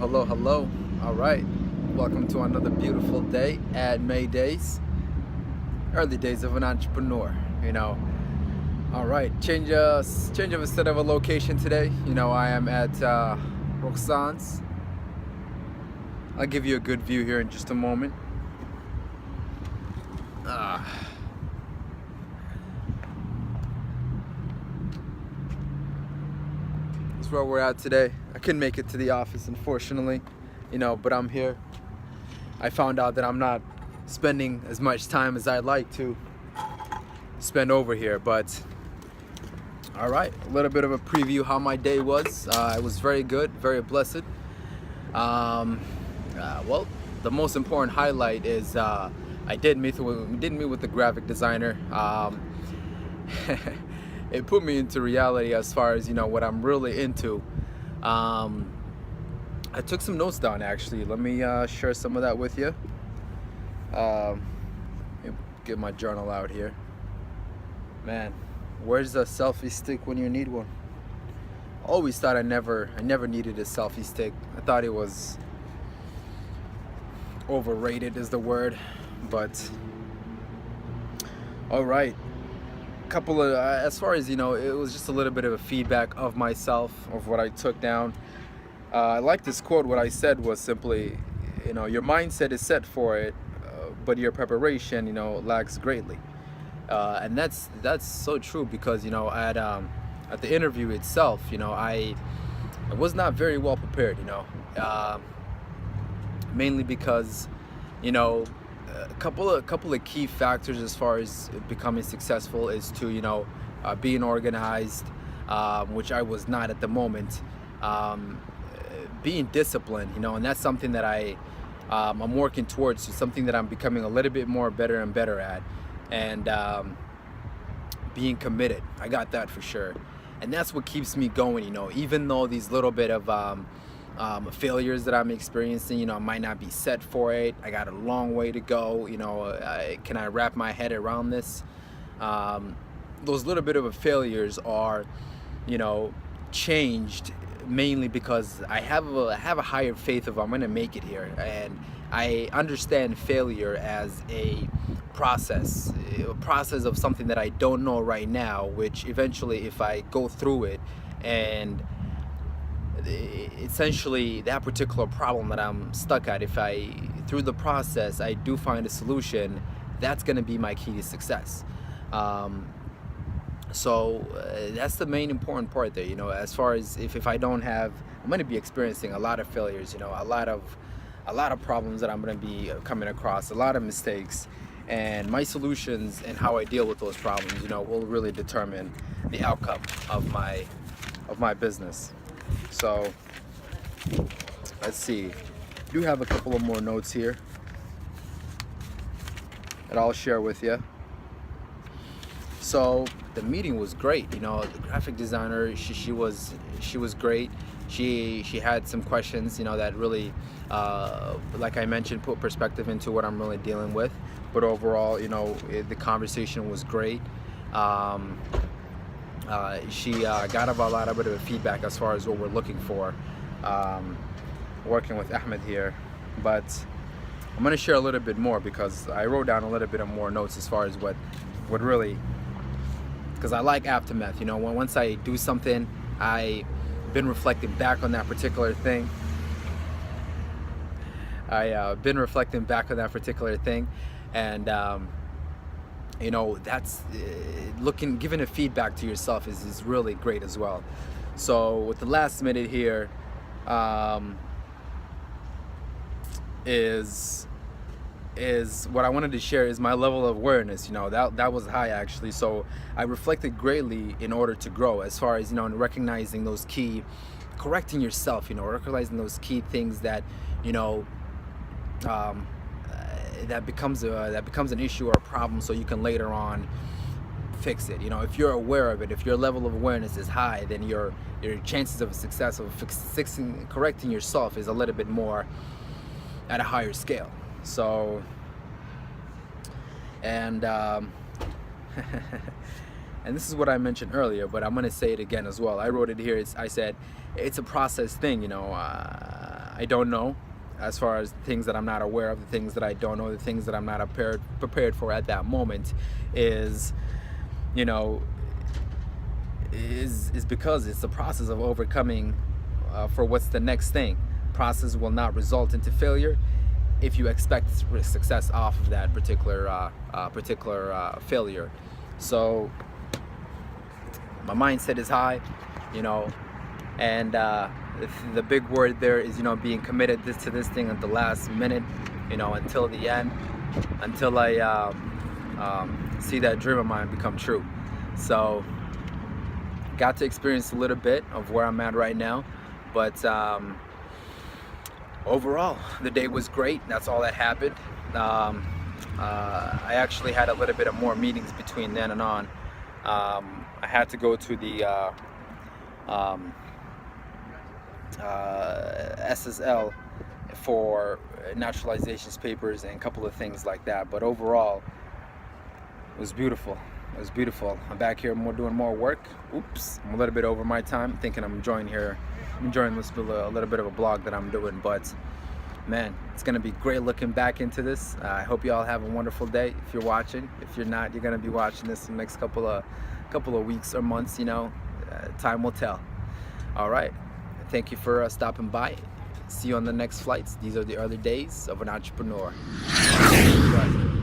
hello. All right, welcome to another beautiful day at MAYDAYZ. Early days of an entrepreneur, you know. All right, change of instead of a location today. I am at Roxanne's. I'll give you a good view here in just a moment. That's where we're at today. I couldn't make it to the office, unfortunately, but I'm here. I found out that I'm not spending as much time as I'd like to spend over here, but all right, a little bit of a preview how my day was. It was very good, very blessed. Well, the most important highlight is I did meet with the graphic designer. It put me into reality as far as what I'm really into. I took some notes down actually. Let me share some of that with you. Get my journal out here. Man, where's the selfie stick when you need one? I always thought I never needed a selfie stick. I thought it was overrated is the word, but all right. Couple of as far as it was just a little bit of a feedback of myself, of what I took down. I like this quote. What I said was simply, your mindset is set for it, but your preparation lacks greatly. And that's so true, because at the interview itself, I was not very well prepared, mainly because a couple of key factors as far as becoming successful is to being organized, which I was not at the moment, being disciplined, and that's something that I'm working towards, something that I'm becoming a little bit more better and better at, and being committed. I got that for sure, and that's what keeps me going, even though these little bit of failures that I'm experiencing, I might not be set for it. I got a long way to go. Can I wrap my head around this? Those little bit of failures are, changed mainly because I have a higher faith of I'm gonna make it here, and I understand failure as a process of something that I don't know right now, which eventually, if I go through it and essentially that particular problem that I'm stuck at, if through the process I do find a solution, that's going to be my key to success. So that's the main important part there, as far as if I don't have, I'm going to be experiencing a lot of failures, a lot of problems that I'm going to be coming across, a lot of mistakes, and my solutions and how I deal with those problems, will really determine the outcome of my business. So let's see, I do have a couple of more notes here that I'll share with you. So the meeting was great. The graphic designer, she was great. She had some questions, that really, like I mentioned, put perspective into what I'm really dealing with. But overall, the conversation was great. She got a lot of bit of feedback as far as what we're looking for, working with Ahmed here. But I'm going to share a little bit more, because I wrote down a little bit of more notes as far as what really, because I like aftermath. Once I do something, I've been reflecting back on that particular thing. And that's giving a feedback to yourself is really great as well. So with the last minute here, is what I wanted to share is my level of awareness. That was high actually. So I reflected greatly in order to grow, as far as recognizing those key, correcting yourself, recognizing those key things that that becomes an issue or a problem, so you can later on fix it. If you're aware of it, if your level of awareness is high, then your chances of success of correcting yourself is a little bit more at a higher scale. So, and and this is what I mentioned earlier, but I'm gonna say it again as well. I wrote it here. I said it's a process thing. I don't know, as far as things that I'm not aware of, the things that I don't know, the things that I'm not prepared for at that moment, is, you know, is because it's the process of overcoming for what's the next thing. Process will not result into failure if you expect success off of that particular failure. So my mindset is high, you know, and the big word there is, you know, being committed to this thing at the last minute, you know, until the end, until I see that dream of mine become true. So got to experience a little bit of where I'm at right now, but overall the day was great. That's all that happened. I actually had a little bit of more meetings between then and on. I had to go to the SSL for naturalizations papers and a couple of things like that, but overall it was beautiful. It was beautiful. I'm back here doing more work. Oops, I'm a little bit over my time. Thinking I'm enjoying this a little bit of a blog that I'm doing, but man, it's gonna be great looking back into this. I hope you all have a wonderful day. If you're watching, if you're not, you're gonna be watching this in the next couple of weeks or months. You know, time will tell. All right, thank you for stopping by. See you on the next flights. These are the early days of an entrepreneur. Bye.